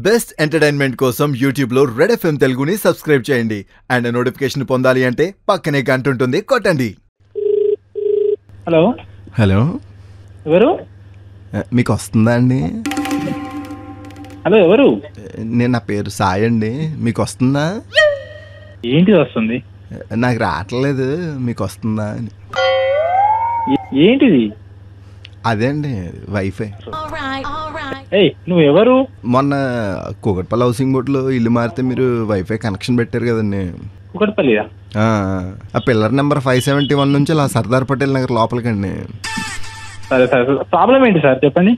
Best entertainment కోసం YouTube లో red FM తెలుగుని సబ్స్క్రైబ్ చేయండి అండ్ నోటిఫికేషన్ పొందాలి అంటే పక్కనే గంట ఉంటుంది కొట్టండి. హలో హలో, ఎవరు? మీకు వస్తుందా అండి? హలో ఎవరు? నా పేరు సాయి అండి. మీకు వస్తుందా? ఏంటిది వస్తుంది? నాకు రావట్లేదు, మీకు వస్తుందా అని. ఏంటిది? అదే అండి వైఫై. ఏయ్ నువ్వు ఎవరు? మొన్న కూకట్పల్లి హౌసింగ్ బోర్డులో ఇల్లు మారితే మీరు వైఫై కనెక్షన్ పెట్టారు కదండి. కుకట్పల్లిదా? ఆ పిల్లర్ నెంబర్ 571 నుంచి అలా సర్దార్ పటేల్ నగర్ లోపలికండి. సరే సరే, ప్రాబ్లం ఏంటి సార్ చెప్పండి.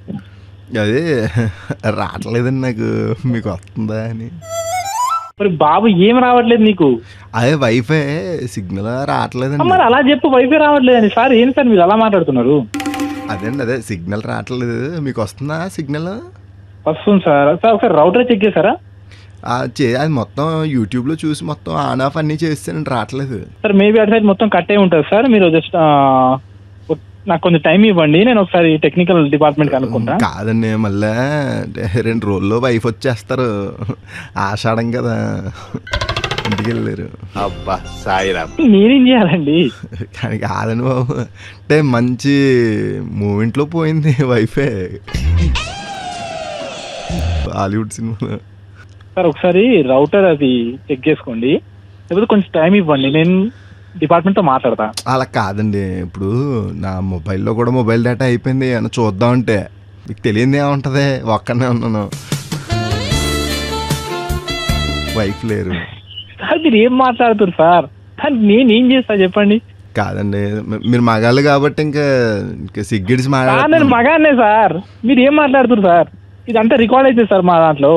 అదే రావట్లేదండి నాకు, మీకు వస్తుందా అని. మరి బాబు ఏం రావట్లేదు నీకు? అదే వైఫై సిగ్నల్ రావట్లేదండి. మరి అలా చెప్పు, వైఫై రావట్లేదని. సార్ ఏం సార్ మీరు అలా మాట్లాడుతున్నారు? అదే అండి, అదే సిగ్నల్ రావట్లేదు, మీకు వస్తుందా సిగ్నల్? వస్తుంది సార్. సార్ ఒకసారి రౌటర్ చెక్ చేశారా? అది మొత్తం యూట్యూబ్లో చూసి మొత్తం ఆన్ ఆఫ్ అన్నీ చేస్తానండి, రావట్లేదు. సార్ మేబీ అటు సైడ్ మొత్తం కట్ అయి ఉంటుంది సార్. మీరు జస్ట్ నాకు కొంచెం టైం ఇవ్వండి, నేను ఒకసారి టెక్నికల్ డిపార్ట్మెంట్ కనుక్కుంటా. కాదండి, మళ్ళీ 2 రోజుల్లో వైఫ్ వచ్చేస్తారు, ఆషాఢం కదా, ఇంటికి వెళ్ళారు. అబ్బా సాయిరామ్, నేనేం చేయాలండి? కానీ కాదండి బాబు, అంటే మంచి మూమెంట్లో పోయింది వైఫై, బాలీవుడ్ సినిమా. సార్ ఒకసారి రౌటర్ అది చెక్ చేసుకోండి, లేకపోతే కొంచెం టైం ఇవ్వండి, నేను డిపార్ట్మెంట్తో మాట్లాడతా. అలా కాదండి, ఇప్పుడు నా మొబైల్లో కూడా మొబైల్ డేటా అయిపోయింది, అని చూద్దామంటే మీకు తెలియదు ఏముంటుంది, ఒక్కనే ఉన్నాను, వైఫ్ లేరు. సార్ మీరు ఏం మాట్లాడుతున్నారు సార్? నేను ఏం చేస్తా చెప్పండి? కాదండి, మీరు మగాళ్ళు కాబట్టి ఇంకా సిగ్గిడిసి నేను మాట్లాడుతున్నారు. మగానే సార్, మీరు ఏం మాట్లాడుతున్నారు సార్? ఇదంతా రికార్డ్ అవుతుంది సార్ మా దాంట్లో.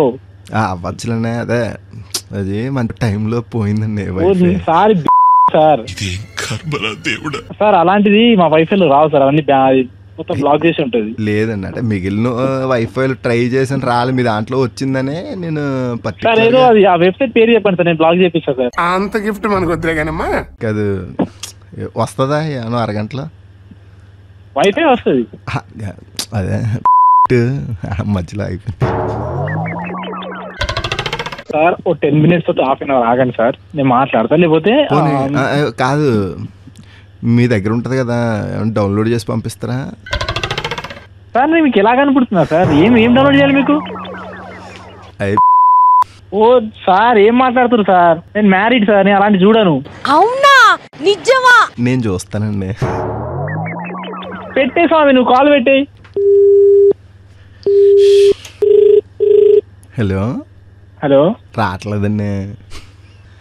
అవ్వచ్చులనే, అదే అది మంచి టైంలో పోయిందండి వైఫై. సార్ సార్ అలాంటిది మా వైఫైలో రావు సార్, అవన్నీ మొత్తం బ్లాక్ చేసి ఉంటుంది. లేదండి, అంటే మిగిలిన వైఫైలు ట్రై చేసిన రాలి, మీ దాంట్లో వచ్చిందనే నేను సార్ ఏదో అది ఆ వెబ్సైట్ పేరు చెప్పండి సార్, నేను బ్లాక్ చేపిస్తా సార్. అంత గిఫ్ట్ మనకు వద్దులే కానమ్మా. కాదు, వస్తుందా ఏమో అరగంటలో వైఫై వస్తుంది. అదే మధ్యలో అయిపోయింది సార్. ఓ 10 minutes తో హాఫ్ అన్ అవర్ ఆగండి సార్, నేను మాట్లాడతా. లేకపోతే కాదు, మీ దగ్గర ఉంటుంది కదా, డౌన్లోడ్ చేసి పంపిస్తారా? సార్ నేను మీకు ఎలా కనపడుతున్నా సార్? ఏం డౌన్లోడ్ చేయాలి మీకు? ఓ సార్ ఏం మాట్లాడుతున్నారు సార్? నేను మ్యారీడ్ సార్, నేను అలాంటి చూడను. అవునా? నిజమా? నేను చూస్తానండి. పెట్టే స్వామి, నువ్వు కాల్ పెట్టేయి. హలో హలో, రావట్లేదండి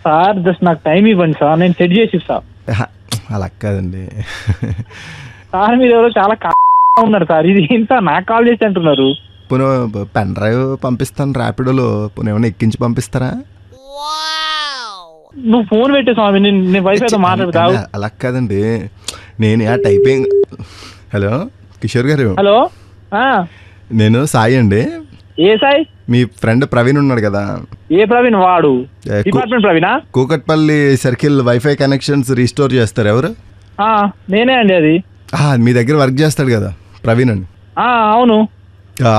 సార్ జస్ట్ నాకు టైం ఇవ్వండి సార్, నేను సెట్ చేసి ఇస్తా. అలా కాదండి సార్ మీరు ఎవరో చాలా ఉన్నారు సార్, ఇది ఏం సార్ నాకు కాల్ చేసి అంటున్నారు? పోనీ పెన్ డ్రైవ్ పంపిస్తాను ర్యాపిడోలో, పోనీ ఏమైనా ఎక్కించి పంపిస్తారా? నువ్వు ఫోన్ పెట్టే స్వామి, నేను వైఫైతో మాట్లాడతావు. అలా కాదండి, నేను ఆ టైపింగ్. హలో కిషోర్ గారు. హలో, నేను సాయి అండి. ఏ సాయి? మీ ఫ్రెండ్ ప్రవీణ్ ఉన్నాడు కదా. ఏ ప్రవీణ్? వాడు department Praveena? Kukatpally circle wifi connections restore చేస్తారు ఎవరు? నేనే అండి. అది మీ దగ్గర వర్క్ చేస్తాడు కదా ప్రవీణ్ అండి. అవును.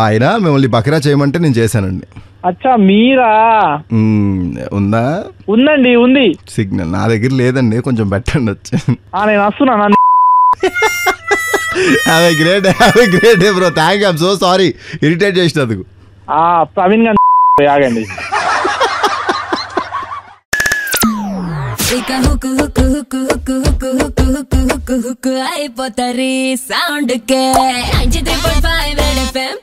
ఆయన మిమ్మల్ని బకరా చేయమంటే నేను చేశానండి. అచ్చా మీరా? ఉందా? ఉందండి, ఉంది. సిగ్నల్ నా దగ్గర లేదండి, కొంచెం పెట్టండి వచ్చి. నేను వస్తున్నాను. Have a great day bro, thank you, I'm so sorry irritate చేసినందుకు. ప్రవీణ్ గారు ఆగండి. అయిపోతారు సౌండ్ కే 93.5 FM.